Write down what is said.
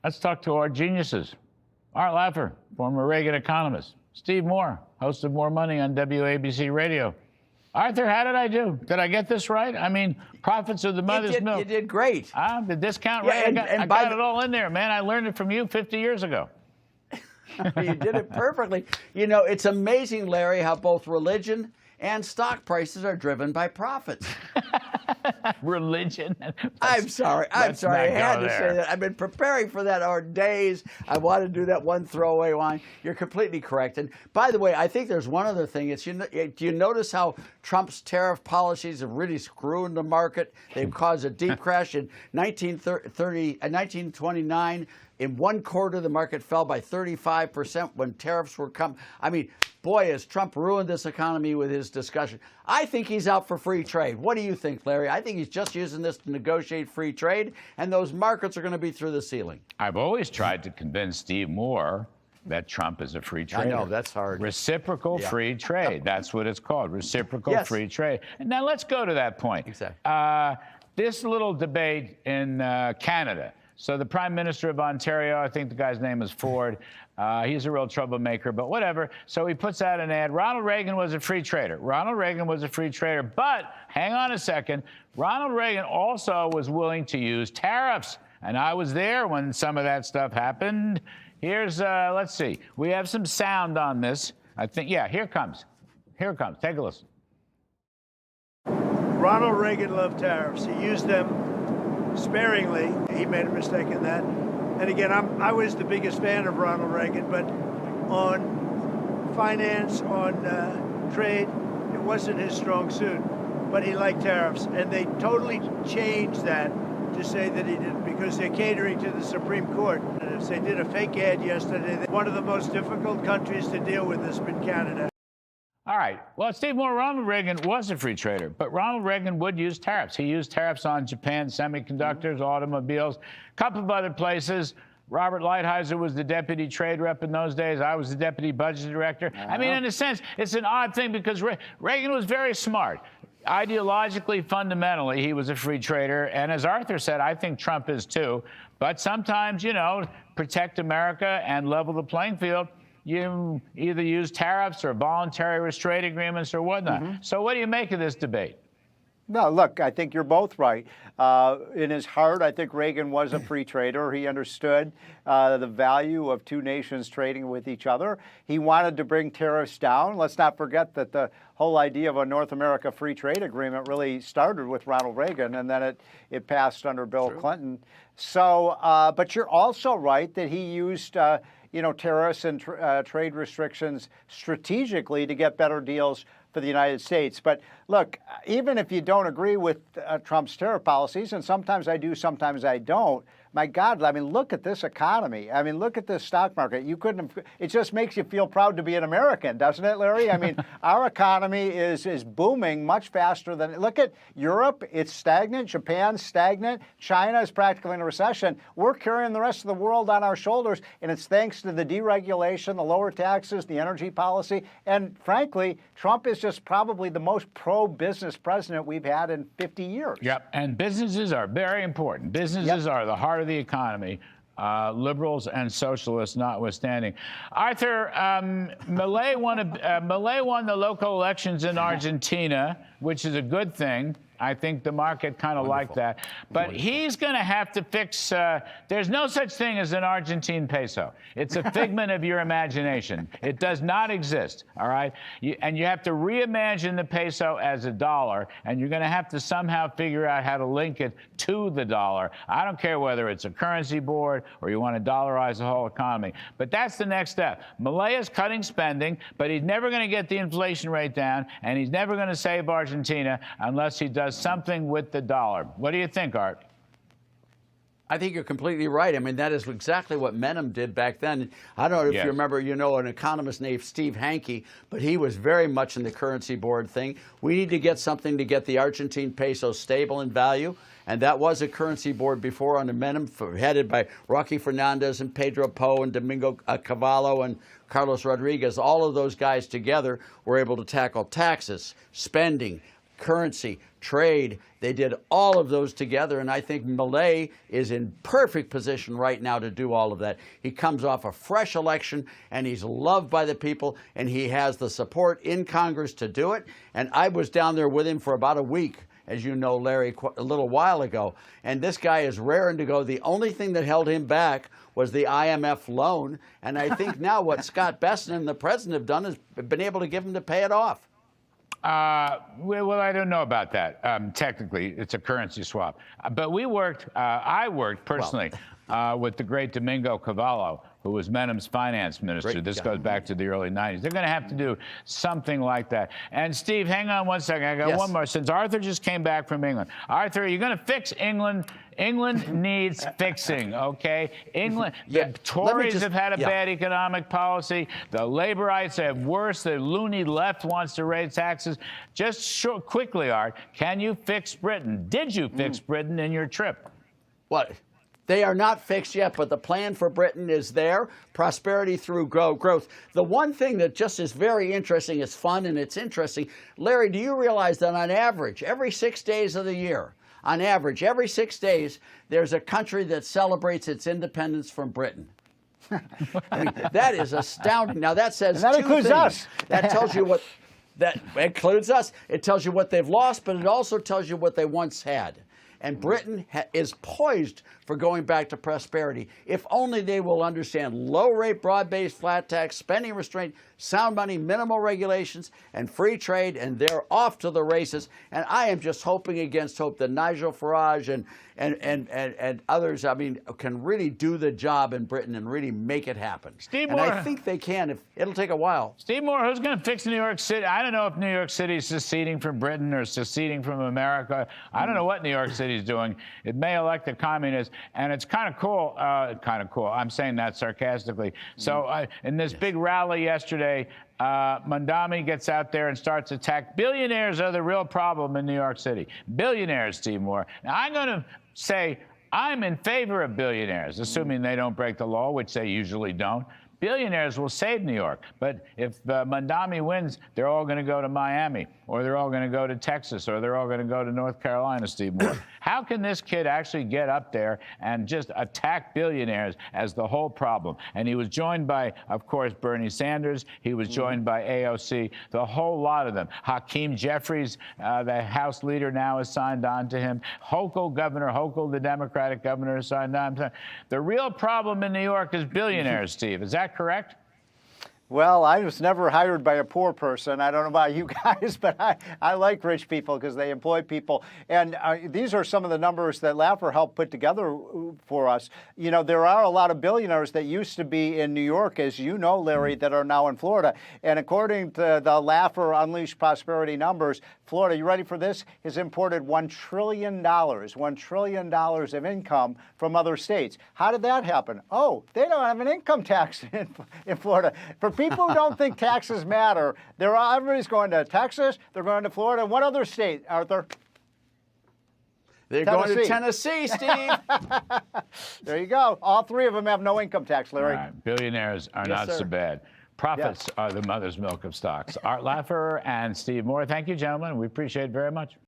Let's talk to our geniuses. Art Laffer, former Reagan economist. Steve Moore, host of More Money on WABC Radio. Arthur, how did I do? Did I get this right? I mean, profits of the mother's milk. You did great. The discount rate, I got it all in there, man. I learned it from you 50 years ago. You did it perfectly. You know, it's amazing, Larry, how both religion and stock prices are driven by profits. Religion. I'm sorry. I had to say that. I've been preparing for that for days. I want to do that one throwaway line. You're completely correct. And by the way, I think there's one other thing. Do you notice how Trump's tariff policies have really screwed the market? They've caused a deep crash in 1929. In one quarter, the market fell by 35% when tariffs were come. I mean, boy, has Trump ruined this economy with his discussion. I think he's out for free trade. What do you think, Larry? I think he's just using this to negotiate free trade, and those markets are going to be through the ceiling. I've always tried to convince Steve Moore that Trump is a free trader. I know, that's hard. Reciprocal free trade. That's what it's called, reciprocal free trade. And now let's go to that point. Exactly. This little debate in Canada. So the Prime Minister of Ontario, I think the guy's name is Ford, he's a real troublemaker, but whatever. So he puts out an ad. Ronald Reagan was a free trader. Ronald Reagan was a free trader. But hang on a second. Ronald Reagan also was willing to use tariffs. And I was there when some of that stuff happened. Here's, let's see. We have some sound on this. I think, yeah, here it comes. Here it comes. Take a listen. Ronald Reagan loved tariffs. He used them sparingly. He made a mistake in that. And again, I was the biggest fan of Ronald Reagan, but on finance, on trade, it wasn't his strong suit. But he liked tariffs, and they totally changed that to say that he didn't, because they're catering to the Supreme Court. And they did a fake ad yesterday. One of the most difficult countries to deal with has been Canada. All right. Well, Steve Moore, Ronald Reagan was a free trader, but Ronald Reagan would use tariffs. He used tariffs on Japan, semiconductors, automobiles, a couple of other places. Robert Lighthizer was the deputy trade rep in those days. I was the deputy budget director. I mean, in a sense, it's an odd thing because Reagan was very smart. Ideologically, fundamentally, he was a free trader. And as Arthur said, I think Trump is too. But sometimes, you know, protect America and level the playing field, you either use tariffs or voluntary restraint agreements or whatnot. So what do you make of this debate? No, look, I think you're both right. In his heart, I think Reagan was a free trader. He understood the value of two nations trading with each other. He wanted to bring tariffs down. Let's not forget that the whole idea of a North America free trade agreement really started with Ronald Reagan, and then it passed under Bill Clinton. So, but you're also right that he used tariffs and trade restrictions strategically to get better deals for the United States. But look, even if you don't agree with Trump's tariff policies, and sometimes I do, sometimes I don't, my God, I mean, look at this economy. I mean, look at this stock market. You couldn't have, it just makes you feel proud to be an American, doesn't it, Larry? I mean, our economy is booming much faster than, look at Europe, it's stagnant, Japan's stagnant, China is practically in a recession. We're carrying the rest of the world on our shoulders, and it's thanks to the deregulation, the lower taxes, the energy policy, and frankly, Trump is just probably the most pro-business president we've had in 50 years. Yep, and businesses are very important. Businesses are the heart of the economy, liberals and socialists notwithstanding. Arthur, Milei won the local elections in Argentina, which is a good thing. I think the market kind of liked that. But he's going to have to fix, there's no such thing as an Argentine peso. It's a figment of your imagination. It does not exist, all right? And you have to reimagine the peso as a dollar, and you're going to have to somehow figure out how to link it to the dollar. I don't care whether it's a currency board or you want to dollarize the whole economy. But that's the next step. Milei is cutting spending, but he's never going to get the inflation rate down, and he's never going to save Argentina unless he does something with the dollar. What do you think, Art? I think you're completely right. I mean, that is exactly what Menem did back then. I don't know if you remember, an economist named Steve Hanke, but he was very much in the currency board thing. We need to get something to get the Argentine peso stable in value. And that was a currency board before under Menem, headed by Rocky Fernandez and Pedro Poe and Domingo Cavallo and Carlos Rodriguez. All of those guys together were able to tackle taxes, spending, currency, trade. They did all of those together, and I think Milei is in perfect position right now to do all of that. He comes off a fresh election, and he's loved by the people, and he has the support in Congress to do it. And I was down there with him for about a week, as you know, Larry, a little while ago. And this guy is raring to go. The only thing that held him back was the IMF loan. And I think now what Scott Bessent and the president have done is been able to give him to pay it off. Well, I don't know about that. Technically, it's a currency swap. But I worked personally with the great Domingo Cavallo, who was Menem's finance minister. This goes back to the early 90s. They're going to have to do something like that. And Steve, hang on one second. I got one more. Since Arthur just came back from England. Arthur, you're going to fix England. England needs fixing, okay? England, the Tories have had a bad economic policy. The Laborites have worse. The loony left wants to raise taxes. Just quickly, Art, can you fix Britain? Did you fix Britain in your trip? What? They are not fixed yet, but the plan for Britain is there. Prosperity through growth. The one thing that just is very interesting, it's fun and it's interesting. Larry, do you realize that on average, every 6 days of the year, on average, every 6 days, there's a country that celebrates its independence from Britain? I mean, that is astounding. Now, that says and that two includes things. us. That tells you what, that includes us. It tells you what they've lost, but it also tells you what they once had. And Britain is poised for going back to prosperity if only they will understand low-rate, broad-based, flat tax, spending restraint, sound money, minimal regulations, and free trade, and they're off to the races. And I am just hoping against hope that Nigel Farage and others, I mean, can really do the job in Britain and really make it happen. Steve and Moore, I think they can. It'll take a while. Steve Moore, who's going to fix New York City? I don't know if New York City is seceding from Britain or seceding from America. I don't know what New York City is doing. It may elect a communist, and it's kind of cool. I'm saying that sarcastically. So in this big rally yesterday, Mondami gets out there and starts to attack. Billionaires are the real problem in New York City. Billionaires, Steve Moore. Now, I'm going to say I'm in favor of billionaires, assuming they don't break the law, which they usually don't. Billionaires will save New York. But if Mondami wins, they're all going to go to Miami, or they're all going to go to Texas, or they're all going to go to North Carolina, Steve Moore. How can this kid actually get up there and just attack billionaires as the whole problem? And he was joined by, of course, Bernie Sanders. He was joined by AOC, the whole lot of them. Hakeem Jeffries, the House leader, now has signed on to him. Governor Hochul, the Democratic governor, has signed on to him. The real problem in New York is billionaires, Steve. Is that correct? Well, I was never hired by a poor person. I don't know about you guys, but I like rich people because they employ people. And these are some of the numbers that Laffer helped put together for us. You know, there are a lot of billionaires that used to be in New York, as you know, Larry, that are now in Florida. And according to the Laffer Unleashed Prosperity numbers, Florida, you ready for this, has imported $1 trillion of income from other states. How did that happen? Oh, they don't have an income tax in Florida. For people who don't think taxes matter, everybody's going to Texas, they're going to Florida. What other state, Arthur? They're going to Tennessee, Steve. There you go. All three of them have no income tax, Larry. All right. Billionaires are not so bad. Profits are the mother's milk of stocks. Art Laffer and Steve Moore, thank you, gentlemen. We appreciate it very much.